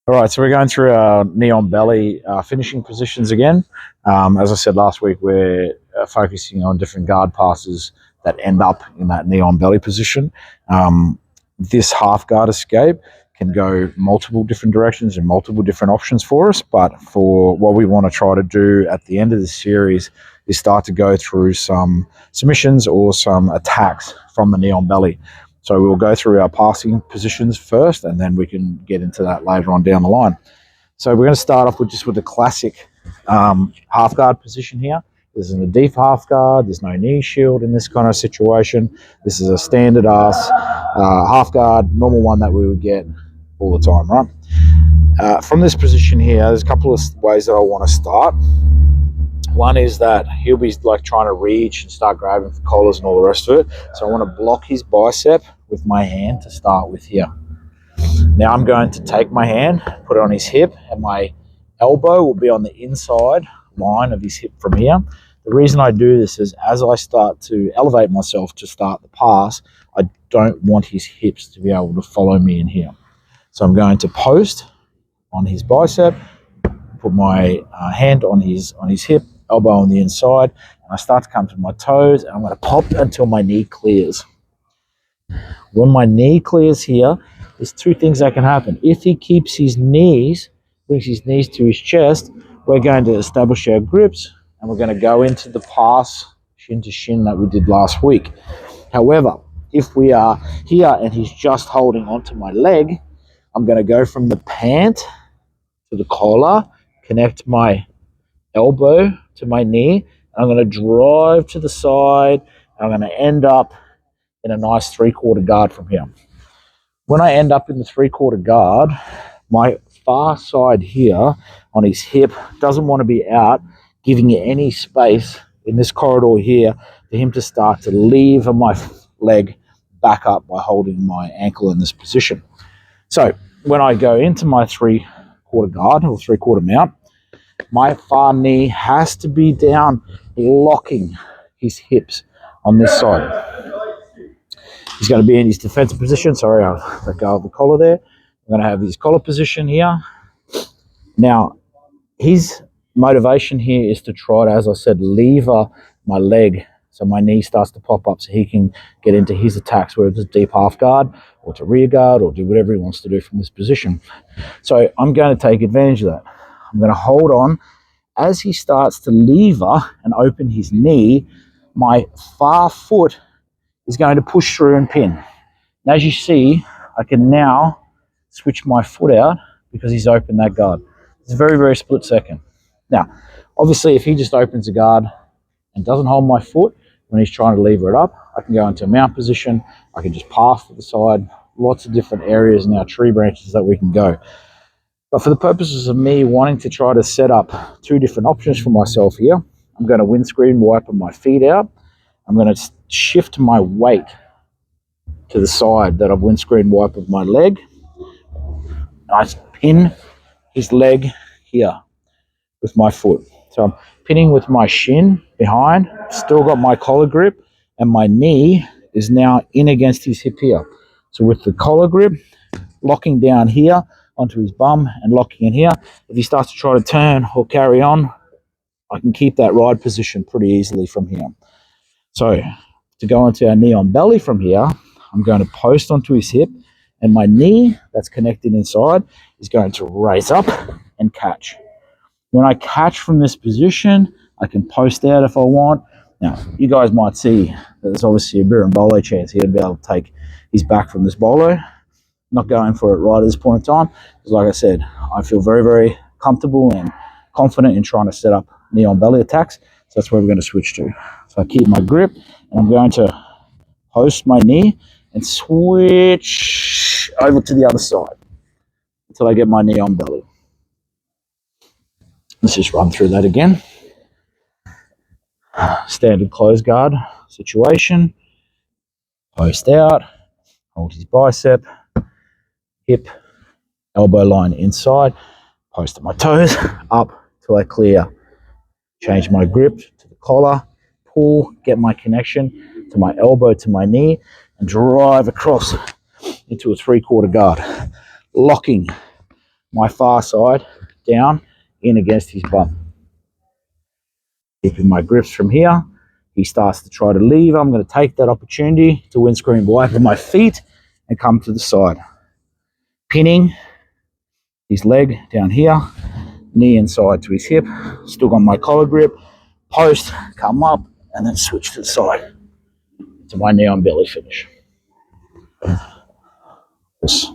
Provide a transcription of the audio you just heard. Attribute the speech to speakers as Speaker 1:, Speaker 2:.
Speaker 1: All right, so we're going through our knee on belly finishing positions again. As I said last week, we're focusing on different guard passes that end up in that knee on belly position. This half guard escape can go multiple different directions and multiple different options for us, but for what we want to try to do at the end of the series is start to go through some submissions or some attacks from the knee on belly. So we'll go through our passing positions first, and then we can get into that later on down the line. So we're going to start off with the classic half guard position here. This is a deep half guard. There's no knee shield in this kind of situation. This is a standard ass half guard, normal one that we would get all the time, right? From this position here, there's a couple of ways that I want to start. One is that he'll be like trying to reach and start grabbing for collars and all the rest of it. So I want to block his bicep with my hand to start with here. Now I'm going to take my hand, put it on his hip, and my elbow will be on the inside line of his hip from here. The reason I do this is as I start to elevate myself to start the pass, I don't want his hips to be able to follow me in here. So I'm going to post on his bicep, put my hand on his hip, elbow on the inside, and I start to come to my toes, and I'm going to pop until my knee clears. When my knee clears here, there's two things that can happen. If he keeps his knees, brings his knees to his chest, we're going to establish our grips, and we're going to go into the pass shin to shin that we did last week. However, if we are here and he's just holding onto my leg, I'm going to go from the pant to the collar, connect my elbow to my knee, and I'm going to drive to the side, and I'm going to end up in a nice three-quarter guard from here. When I end up in the three-quarter guard, my far side here on his hip doesn't want to be out, giving you any space in this corridor here for him to start to lever my leg back up by holding my ankle in this position. So when I go into my three-quarter guard or three-quarter mount, my far knee has to be down, locking his hips on this side. He's going to be in his defensive position. Sorry, I'll let go of the collar there. I'm going to have his collar position here. Now, his motivation here is to try to, as I said, lever my leg so my knee starts to pop up so he can get into his attacks, whether it's a deep half guard or to rear guard or do whatever he wants to do from this position. So I'm going to take advantage of that. I'm going to hold on. As he starts to lever and open his knee, my far foot is going to push through and pin. And as you see, I can now switch my foot out because he's opened that guard. It's a very, very split second. Now, obviously, if he just opens a guard and doesn't hold my foot when he's trying to lever it up, I can go into a mount position. I can just pass to the side. Lots of different areas in our tree branches that we can go. But for the purposes of me wanting to try to set up two different options for myself here, I'm going to windscreen wipe my feet out. I'm going to shift my weight to the side that I've windscreen wiped my leg. I pin his leg here with my foot. So I'm pinning with my shin behind, still got my collar grip, and my knee is now in against his hip here. So with the collar grip, locking down here onto his bum and locking in here. If he starts to try to turn or carry on, I can keep that ride position pretty easily from here. So to go into our knee on belly from here, I'm going to post onto his hip, and my knee that's connected inside is going to raise up and catch. When I catch from this position, I can post out if I want. Now, you guys might see that there's obviously a berimbolo chance here to be able to take his back from this bolo. Not going for it right at this point in time, because like I said, I feel very, very comfortable and confident in trying to set up knee on belly attacks. So that's where we're going to switch to. So I keep my grip, and I'm going to post my knee and switch over to the other side until I get my knee on belly. Let's just run through that again. Standard close guard situation. Post out, hold his bicep, hip, elbow line inside, post at my toes, up till I clear. Change my grip to the collar, pull, get my connection to my elbow to my knee, and drive across into a three-quarter guard, locking my far side down in against his bum. Keeping my grips from here. He starts to try to leave. I'm going to take that opportunity to windscreen wiper my feet and come to the side. Pinning his leg down here, knee inside to his hip, still got my collar grip, post, come up, and then switch to the side to my knee on belly finish. Yes.